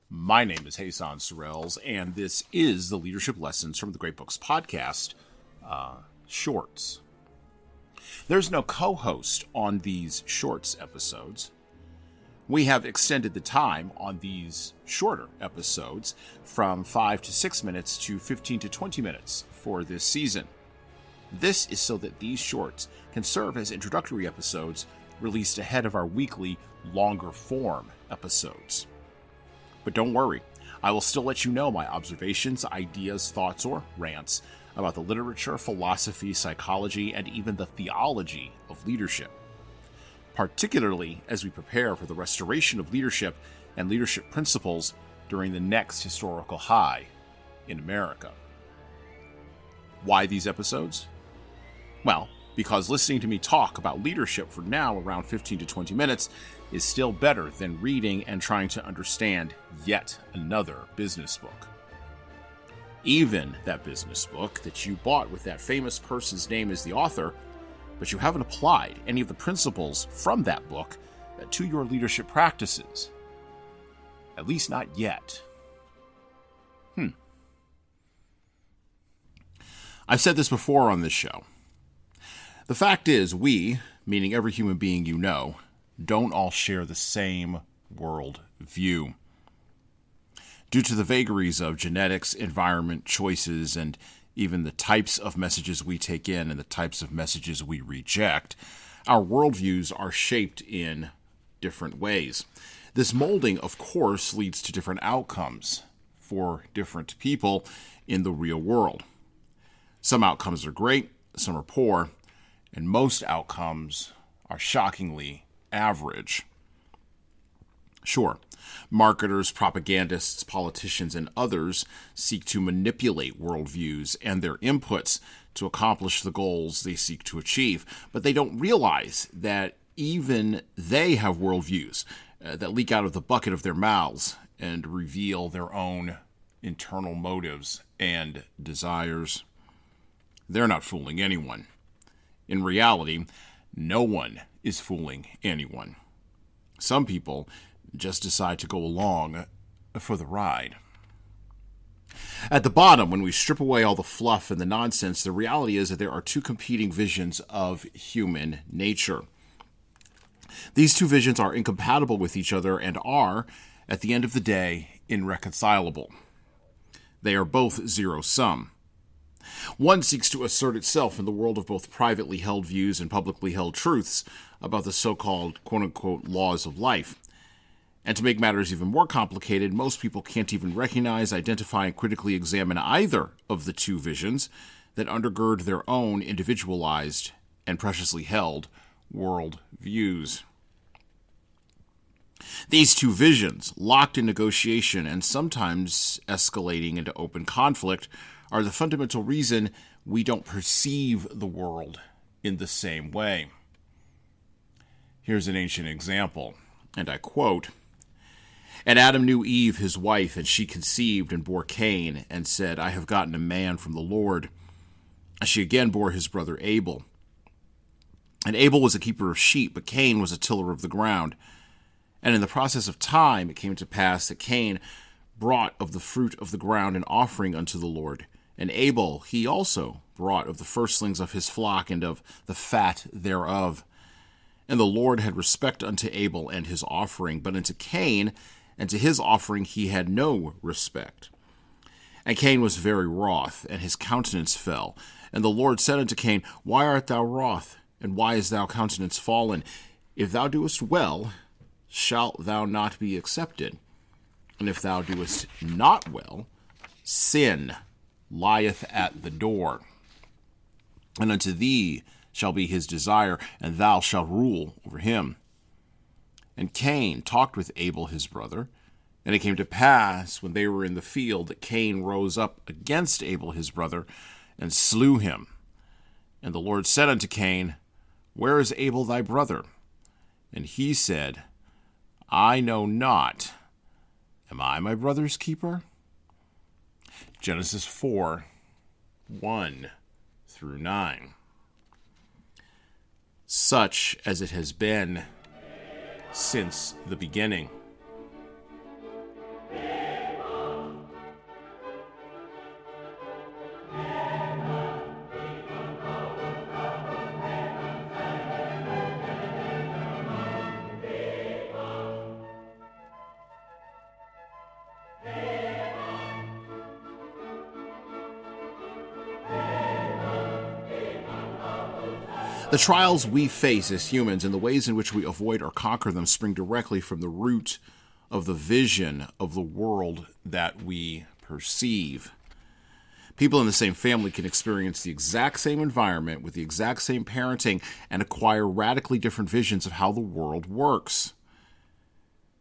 My name is Hassan Sorrells, and this is the Leadership Lessons from the Great Books podcast, Shorts. There's no co-host on these Shorts episodes. We have extended the time on these shorter episodes from 5 to 6 minutes to 15 to 20 minutes for this season. This is so that these shorts can serve as introductory episodes released ahead of our weekly, longer form episodes. But don't worry, I will still let you know my observations, ideas, thoughts, or rants about the literature, philosophy, psychology, and even the theology of leadership, particularly as we prepare for the restoration of leadership and leadership principles during the next historical high in America. Why these episodes? Well, because listening to me talk about leadership for now around 15 to 20 minutes is still better than reading and trying to understand yet another business book. Even that business book that you bought with that famous person's name as the author, but you haven't applied any of the principles from that book to your leadership practices. At least not yet. I've said this before on this show. The fact is, we, meaning every human being you know, don't all share the same world view. Due to the vagaries of genetics, environment, choices, and even the types of messages we take in and the types of messages we reject, our worldviews are shaped in different ways. This molding, of course, leads to different outcomes for different people in the real world. Some outcomes are great, some are poor, and most outcomes are shockingly average. Sure, marketers, propagandists, politicians, and others seek to manipulate worldviews and their inputs to accomplish the goals they seek to achieve, but they don't realize that even they have worldviews that leak out of the bucket of their mouths and reveal their own internal motives and desires. They're not fooling anyone. In reality, no one is fooling anyone. Some people just decide to go along for the ride. At the bottom, when we strip away all the fluff and the nonsense, the reality is that there are two competing visions of human nature. These two visions are incompatible with each other and are, at the end of the day, irreconcilable. They are both zero-sum. One seeks to assert itself in the world of both privately held views and publicly held truths about the so-called quote-unquote laws of life. And to make matters even more complicated, most people can't even recognize, identify, and critically examine either of the two visions that undergird their own individualized and preciously held world views. These two visions, locked in negotiation and sometimes escalating into open conflict, are the fundamental reason we don't perceive the world in the same way. Here's an ancient example, and I quote, "And Adam knew Eve, his wife, and she conceived and bore Cain, and said, I have gotten a man from the Lord. And she again bore his brother Abel. And Abel was a keeper of sheep, but Cain was a tiller of the ground. And in the process of time it came to pass that Cain brought of the fruit of the ground an offering unto the Lord. And Abel he also brought of the firstlings of his flock and of the fat thereof. And the Lord had respect unto Abel and his offering, but unto Cain and to his offering he had no respect. And Cain was very wroth, and his countenance fell. And the Lord said unto Cain, Why art thou wroth, and why is thou countenance fallen? If thou doest well, shalt thou not be accepted? And if thou doest not well, sin lieth at the door. And unto thee shall be his desire, and thou shalt rule over him. And Cain talked with Abel his brother. And it came to pass, when they were in the field, that Cain rose up against Abel his brother, and slew him. And the Lord said unto Cain, Where is Abel thy brother? And he said, I know not. Am I my brother's keeper? Genesis 4, 1 through 9. Such as it has been since the beginning. The trials we face as humans and the ways in which we avoid or conquer them spring directly from the root of the vision of the world that we perceive. People in the same family can experience the exact same environment with the exact same parenting and acquire radically different visions of how the world works.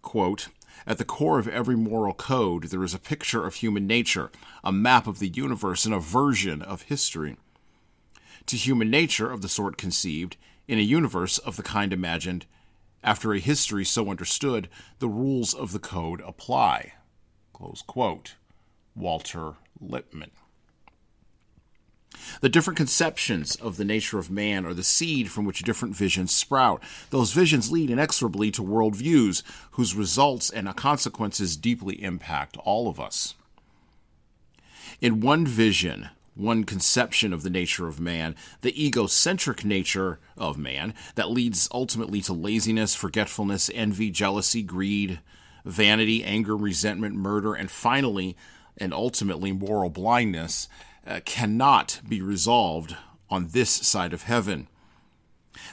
Quote, "At the core of every moral code, there is a picture of human nature, a map of the universe, and a version of history. To human nature of the sort conceived, in a universe of the kind imagined, after a history so understood, the rules of the code apply." Close quote. Walter Lippmann. The different conceptions of the nature of man are the seed from which different visions sprout. Those visions lead inexorably to worldviews whose results and consequences deeply impact all of us. In one vision, one conception of the nature of man, the egocentric nature of man that leads ultimately to laziness, forgetfulness, envy, jealousy, greed, vanity, anger, resentment, murder, and finally and ultimately moral blindness, cannot be resolved on this side of heaven.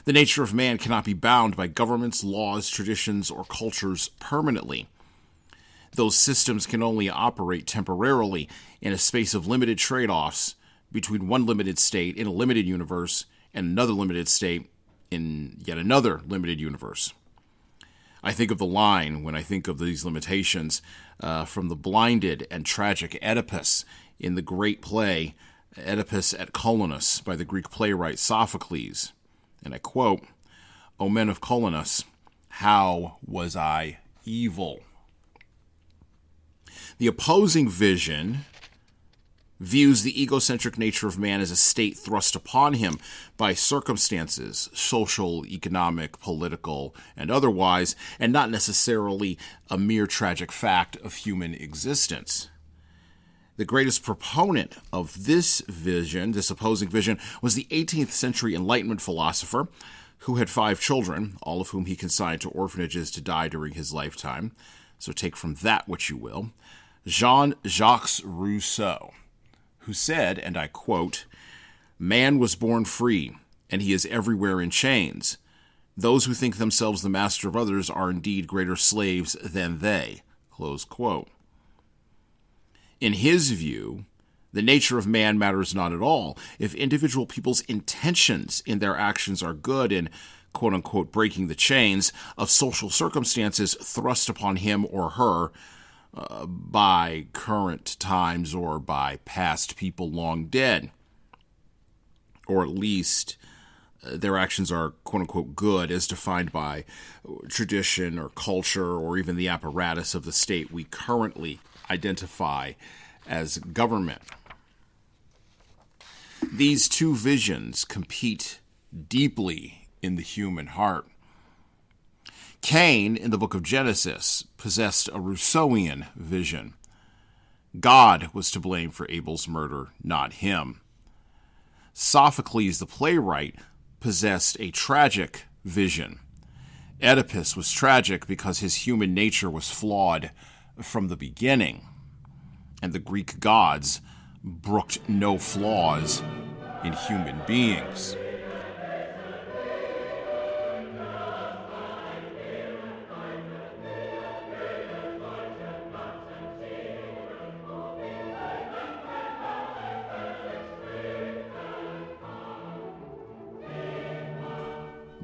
The nature of man cannot be bound by governments, laws, traditions, or cultures permanently. Those systems can only operate temporarily in a space of limited trade-offs between one limited state in a limited universe and another limited state in yet another limited universe. I think of the line, when I think of these limitations, from the blinded and tragic Oedipus in the great play Oedipus at Colonus by the Greek playwright Sophocles. And I quote, "O men of Colonus, how was I evil?" The opposing vision views the egocentric nature of man as a state thrust upon him by circumstances, social, economic, political, and otherwise, and not necessarily a mere tragic fact of human existence. The greatest proponent of this vision, this opposing vision, was the 18th century Enlightenment philosopher who had 5 children, all of whom he consigned to orphanages to die during his lifetime. So take from that what you will. Jean-Jacques Rousseau, who said, and I quote, "Man was born free, and he is everywhere in chains. Those who think themselves the master of others are indeed greater slaves than they." Close quote. In his view, the nature of man matters not at all. If individual people's intentions in their actions are good in, quote-unquote, breaking the chains of social circumstances thrust upon him or her by current times or by past people long dead, or at least their actions are, quote-unquote, good as defined by tradition or culture or even the apparatus of the state we currently identify as government. These two visions compete deeply in the human heart. Cain, in the book of Genesis, possessed a Rousseauian vision. God was to blame for Abel's murder, not him. Sophocles, the playwright, possessed a tragic vision. Oedipus was tragic because his human nature was flawed from the beginning, and the Greek gods brooked no flaws in human beings.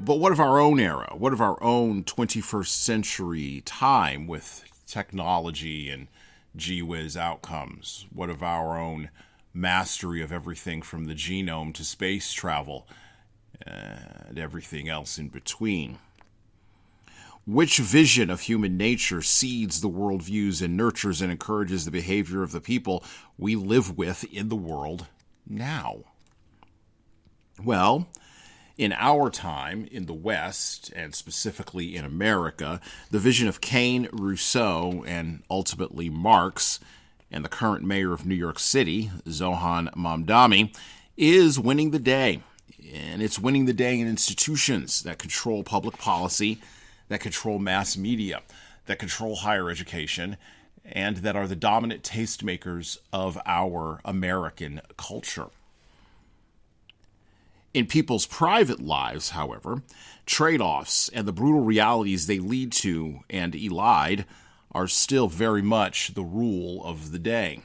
But what of our own era? What of our own 21st century time with technology and gee-whiz outcomes? What of our own mastery of everything from the genome to space travel and everything else in between? Which vision of human nature seeds the worldviews and nurtures and encourages the behavior of the people we live with in the world now? Well, in our time, in the West, and specifically in America, the vision of Cain, Rousseau, and ultimately Marx, and the current mayor of New York City, Zohan Mamdani, is winning the day. And it's winning the day in institutions that control public policy, that control mass media, that control higher education, and that are the dominant tastemakers of our American culture. In people's private lives, however, trade-offs and the brutal realities they lead to and elide are still very much the rule of the day.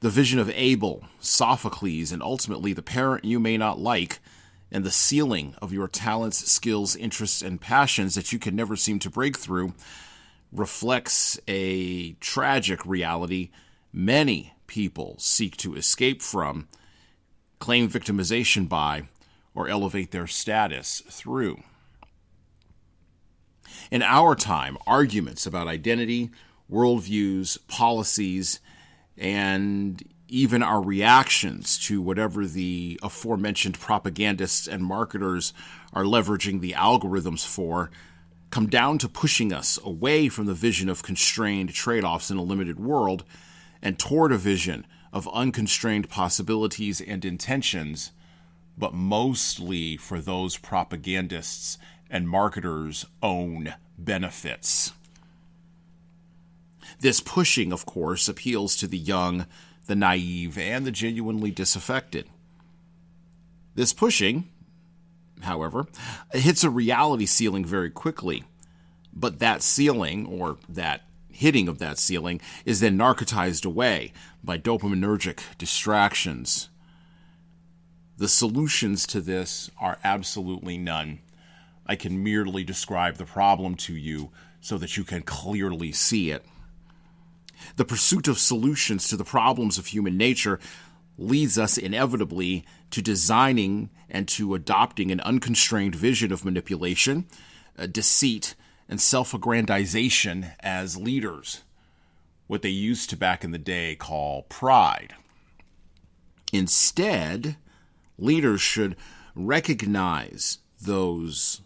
The vision of Abel, Sophocles, and ultimately the parent you may not like, and the ceiling of your talents, skills, interests, and passions that you can never seem to break through reflects a tragic reality many people seek to escape from, claim victimization by, or elevate their status through. In our time, arguments about identity, worldviews, policies, and even our reactions to whatever the aforementioned propagandists and marketers are leveraging the algorithms for come down to pushing us away from the vision of constrained trade-offs in a limited world and toward a vision of unconstrained possibilities and intentions, but mostly for those propagandists and marketers' own benefits. This pushing, of course, appeals to the young, the naive, and the genuinely disaffected. This pushing, however, hits a reality ceiling very quickly, but that ceiling, or that hitting of that ceiling, is then narcotized away by dopaminergic distractions. The solutions to this are absolutely none. I can merely describe the problem to you so that you can clearly see it. The pursuit of solutions to the problems of human nature leads us inevitably to designing and to adopting an unconstrained vision of manipulation, deceit, and self-aggrandization as leaders, what they used to back in the day call pride. Instead, leaders should recognize those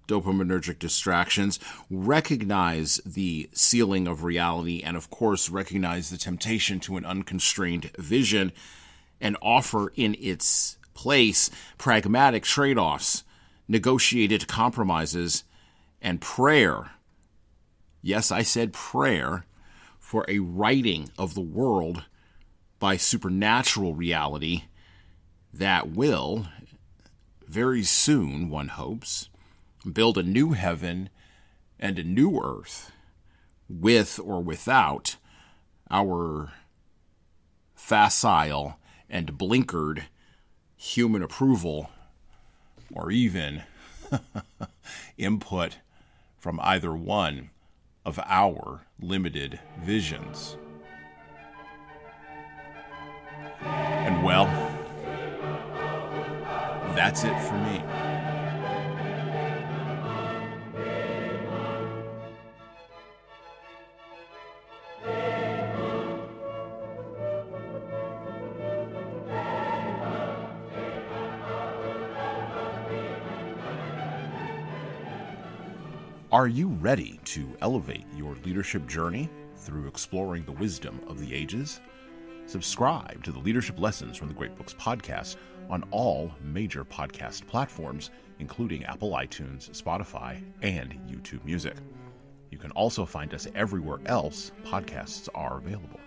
dopaminergic distractions, recognize the ceiling of reality, and of course recognize the temptation to an unconstrained vision, and offer in its place pragmatic trade-offs, negotiated compromises, and prayer. Yes, I said prayer for a righting of the world by supernatural reality that will, very soon, one hopes, build a new heaven and a new earth with or without our facile and blinkered human approval or even input from either one of our limited visions. And well, that's it for me. Are you ready to elevate your leadership journey through exploring the wisdom of the ages? Subscribe to the Leadership Lessons from the Great Books podcast on all major podcast platforms, including Apple iTunes, Spotify, and YouTube Music. You can also find us everywhere else podcasts are available.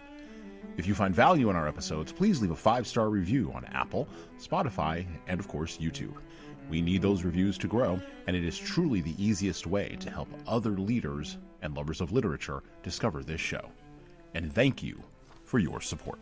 If you find value in our episodes, please leave a 5-star review on Apple, Spotify, and of course YouTube. We need those reviews to grow, and it is truly the easiest way to help other leaders and lovers of literature discover this show. And thank you for your support.